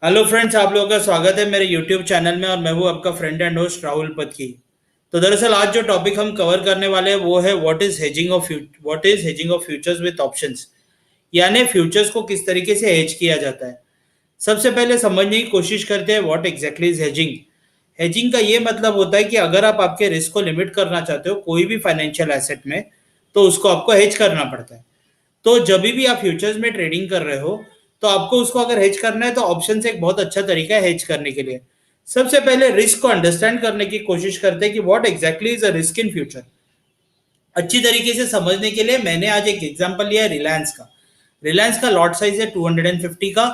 Hello friends, आप लोगों का स्वागत है मेरे यूट्यूब चैनल में। और मैं हूँ आपका फ्रेंड एंड होस्ट राहुल पतकी। तो दरअसल आज जो टॉपिक हम कवर करने वाले हैं वो है what is hedging of futures with options. यानी फ्यूचर्स को किस तरीके से हेज किया जाता है। सबसे पहले समझने की कोशिश करते हैं what exactly is hedging. Hedging का ये मतलब होता है कि अगर आप आपके रिस्क को लिमिट करना चाहते हो कोई भी फाइनेंशियल एसेट में, तो उसको आपको हेज करना पड़ता है। तो जब भी आप फ्यूचर्स में ट्रेडिंग कर रहे हो तो आपको उसको अगर हेज करना है तो ऑप्शन से एक बहुत अच्छा तरीका है हेज करने के लिए। सबसे पहले रिस्क को अंडरस्टैंड करने की कोशिश करते हैं कि what exactly is a risk in future. अच्छी तरीके से समझने के लिए मैंने आज एक एग्जांपल लिया है रिलायंस का। रिलायंस का लॉट साइज है 250 का।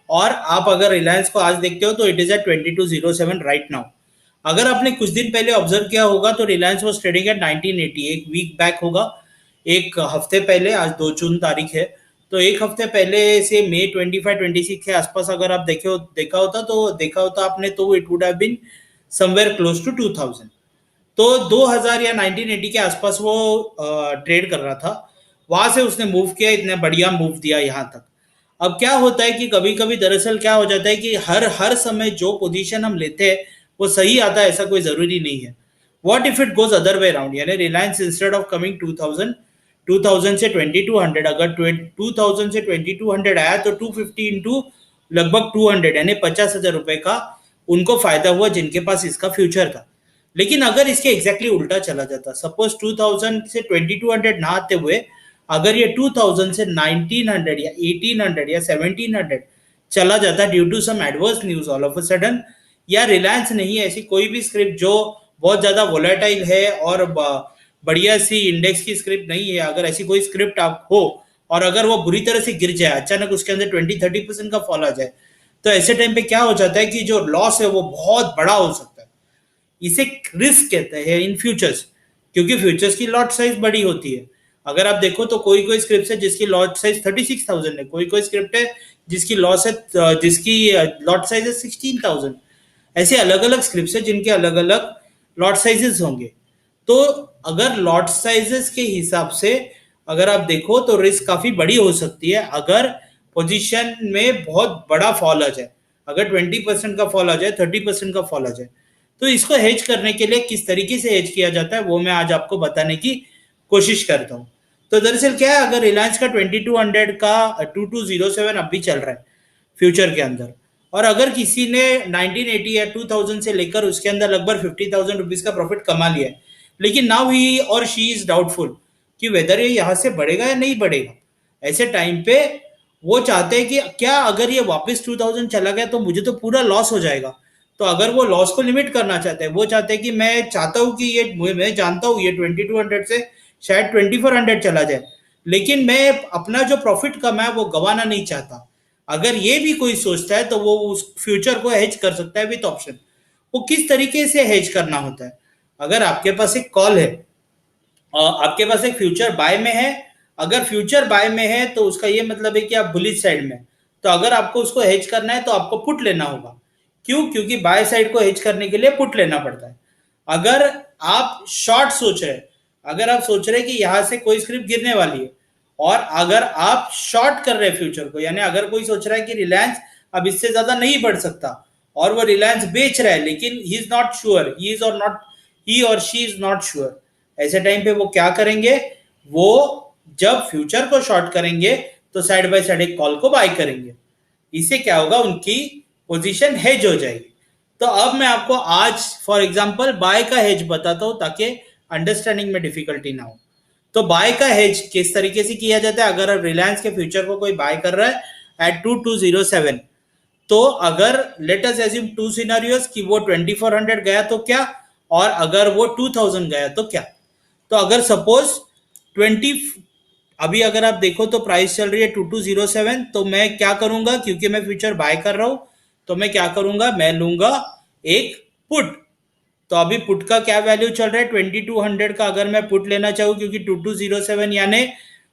और आप अगर रिलायंस को आज देखते हो तो it is at 2207 right now. अगर आपने कुछ दिन पहले ऑब्जर्व किया होगा तो रिलायंस वॉज ट्रेडिंग एट 1980, एक वीक बैक होगा। एक हफ्ते पहले, आज 2 जून तारीख है, तो एक हफ्ते पहले से मई 25-26 के आसपास अगर आप देखा होता आपने, तो it would have been somewhere close to 2000। तो 2000 या 1980 के आसपास वो ट्रेड कर रहा था। वहां से उसने मूव किया, इतने बढ़िया मूव दिया यहाँ तक। अब क्या होता है कि कभी कभी दरअसल क्या हो जाता है कि हर हर समय जो पोजीशन हम लेते हैं वो सही आता है, ऐसा कोई जरूरी नहीं है। What if it goes other way around, यानी रिलायंस इंस्टेड ऑफ कमिंग 2000 से 2200, अगर 2000 से 2200 आया तो 250 इंटू लगभग 200, यानी 50,000 रुपए का उनको फायदा हुआ जिनके पास इसका फ्यूचर था। लेकिन अगर इसके एग्जैक्टली उल्टा चला जाता, सपोज 2000 से 2200 ना आते हुए अगर ये 2000 से 1900 या 1800 या 1700 चला जाता due to some adverse news all of a sudden, या रिलायंस नहीं है, ऐसी कोई भी स्क्रिप्ट जो बहुत ज्यादा वोलेटाइल है और बढ़िया सी इंडेक्स की स्क्रिप्ट नहीं है, अगर ऐसी कोई स्क्रिप्ट आप हो और अगर वो बुरी तरह से गिर जाए, अचानक उसके अंदर 20-30% का फॉल आ जाए, तो ऐसे टाइम पे क्या हो जाता है कि जो लॉस है वो बहुत बड़ा हो सकता है। इसे रिस्क कहते हैं इन फ्यूचर्स, क्योंकि फ्यूचर्स की लॉट साइज बड़ी होती है। अगर आप देखो तो कोई कोई स्क्रिप्ट है जिसकी लॉट साइज 36,000 है, कोई कोई स्क्रिप्ट है जिसकी लॉट साइज है 16,000। ऐसे अलग अलग स्क्रिप्ट है जिनके अलग अलग लॉट साइजेस होंगे। तो अगर लॉट साइजेस के हिसाब से अगर आप देखो तो रिस्क काफी बड़ी हो सकती है अगर पोजीशन में बहुत बड़ा फॉल आ जाए। अगर 20% का फॉल आ जाए, 30% का फॉल आ जाए, तो इसको हेज करने के लिए किस तरीके से हेज किया जाता है वो मैं आज आपको बताने की कोशिश करता हूँ। तो दरअसल क्या है, अगर रिलायंस का 2200 का 2207 अब भी चल रहा है फ्यूचर के अंदर, और अगर किसी ने 1980 या 2000 से लेकर उसके अंदर लगभग 50,000 रुपीज का प्रॉफिट कमा लिया है, लेकिन नाउ ही और शी इज डाउटफुल कि वेदर ये यहां से बढ़ेगा या नहीं बढ़ेगा। ऐसे टाइम पे वो चाहते हैं कि क्या अगर ये वापस 2000 चला गया तो मुझे तो पूरा लॉस हो जाएगा। तो अगर वो लॉस को लिमिट करना चाहते हैं, वो चाहते हैं कि मैं चाहता हूं कि ये मैं जानता हूं ये 2200 से शायद 2400 चला जाए, लेकिन मैं अपना जो प्रॉफिट कमा है वो गंवाना नहीं चाहता। अगर ये भी कोई सोचता है तो वो उस फ्यूचर को हेज कर सकता है विथ ऑप्शन। वो किस तरीके से हेज करना होता है, अगर आपके पास एक कॉल है और आपके पास एक फ्यूचर बाय में है। अगर फ्यूचर बाय में है तो उसका ये मतलब है कि आप बुलिश साइड में, तो अगर आपको उसको हेज करना है तो आपको पुट लेना होगा। क्यों? क्योंकि बाय साइड को हेज करने के लिए पुट लेना पड़ता है। अगर आप शॉर्ट सोच रहे हैं, अगर आप सोच रहे हैं कि यहां से कोई स्क्रिप्ट गिरने वाली है, और अगर आप शॉर्ट कर रहे हैं फ्यूचर को, यानी अगर कोई सोच रहा है कि रिलायंस अब इससे ज्यादा नहीं बढ़ सकता और वो रिलायंस बेच रहा है, लेकिन ही इज नॉट श्योर, ही और शी इज नॉट श्योर, ऐसे टाइम पे वो क्या करेंगे, वो जब फ्यूचर को शॉर्ट करेंगे तो साइड बाय साइड एक कॉल को बाय करेंगे। इससे क्या होगा, उनकी पोजीशन हेज हो जाएगी। तो अब मैं आपको आज फॉर एग्जांपल बाय का हेज बताता हूं ताकि अंडरस्टैंडिंग में डिफिकल्टी ना हो। तो बाय का हेज किस तरीके से किया जाता है, अगर रिलायंस के फ्यूचर को कोई बाय कर रहा है एट 2207, तो अगर let us assume two scenarios कि वो 2400 गया तो क्या, और अगर वो 2000 गया तो क्या। तो अगर सपोज 20, अभी अगर आप देखो तो प्राइस चल रही है 2207, तो मैं क्या करूंगा, क्योंकि मैं फ्यूचर बाय कर रहा हूं, तो मैं क्या करूंगा, मैं लूंगा एक पुट। तो अभी पुट का क्या वैल्यू चल रहा है 2200 का, अगर मैं पुट लेना चाहूँ, क्योंकि 2207 यानी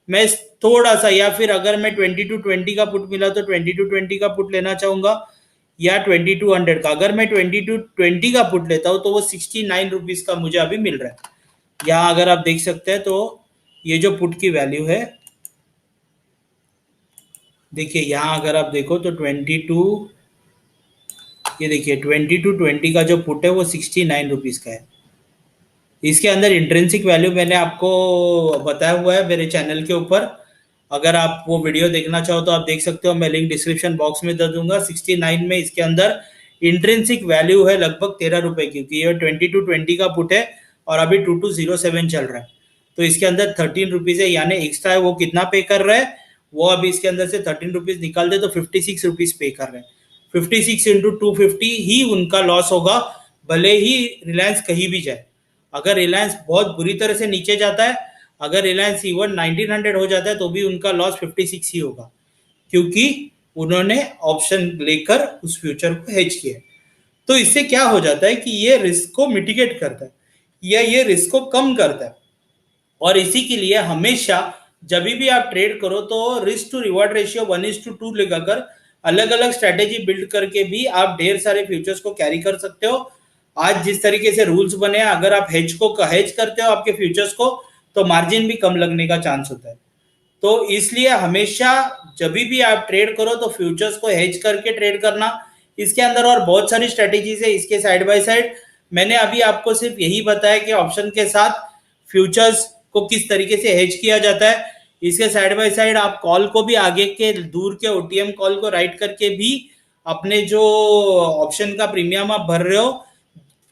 मैं थोड़ा सा, या फिर अगर मैं 2220 का पुट मिला तो 2220 का पुट लेना चाहूंगा, या 2200 का। अगर मैं 2220 का पुट लेता हूँ तो वो 69 रुपीज का मुझे अभी मिल रहा है। यहाँ अगर आप देख सकते हैं तो ये जो पुट की वैल्यू है, देखिए यहाँ अगर आप देखो तो 22 ये देखिए 20 to 20 का जो पुट है वो 69 रुपीज़ का है। इसके अंदर इंट्रिंसिक वैल्यू मैंने आपको बताया हुआ है मेरे चैनल के ऊपर। अगर आप वो वीडियो देखना चाहो तो आप देख सकते हो, मैं लिंक डिस्क्रिप्शन बॉक्स में दे दूंगा। 69 में इसके अंदर इंट्रिंसिक वैल्यू है लगभग 13 रुपए की, क्योंकि ये 20 to 20 का पुट है और अभी 2207 चल रहा है। तो इसके अंदर 13 रुपीज़ है, यानी एक्स्ट्रा है वो कितना पे कर रहा है, वो अभी इसके अंदर से 13 रुपीज़ निकाल दे तो 56 रुपीज़ पे कर रहे हैं। 56 into 250 ही उनका लॉस होगा, भले ही रिलायंस कहीं भी जाए। अगर रिलायंस बहुत बुरी तरह से नीचे जाता है, अगर रिलायंस इवन 1900 हो जाता है तो भी उनका लॉस 56 ही होगा, क्योंकि उन्होंने ऑप्शन लेकर उस फ्यूचर को हेज किया। तो इससे क्या हो जाता है कि ये रिस्क को मिटिगेट करता है या ये रिस्क को कम करता है। और इसी के लिए हमेशा जब भी आप ट्रेड करो तो रिस्क टू रिवॉर्ड रेशियो 1:2 लगाकर अलग अलग स्ट्रेटेजी बिल्ड करके भी आप ढेर सारे फ्यूचर्स को कैरी कर सकते हो। आज जिस तरीके से रूल्स बने हैं, अगर आप हेज करते हो आपके फ्यूचर्स को, तो मार्जिन भी कम लगने का चांस होता है। तो इसलिए हमेशा जब भी आप ट्रेड करो तो फ्यूचर्स को हेज करके ट्रेड करना। इसके अंदर और बहुत सारी स्ट्रेटेजीज है इसके साइड बाय साइड। मैंने अभी आपको सिर्फ यही बताया कि ऑप्शन के साथ फ्यूचर्स को किस तरीके से हेज किया जाता है। इसके साइड बाय साइड आप कॉल को भी आगे के दूर के ओटीएम कॉल को राइट करके भी अपने जो ऑप्शन का प्रीमियम आप भर रहे हो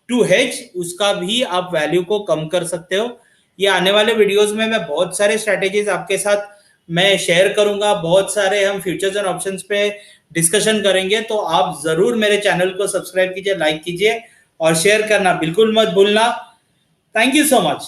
टू हेज, उसका भी आप वैल्यू को कम कर सकते हो। ये आने वाले वीडियोस में मैं बहुत सारे स्ट्रेटेजीज आपके साथ मैं शेयर करूंगा, बहुत सारे हम फ्यूचर्स एंड ऑप्शंस पे डिस्कशन करेंगे। तो आप जरूर मेरे चैनल को सब्सक्राइब कीजिए, लाइक कीजिए और शेयर करना बिल्कुल मत भूलना। Thank you so much.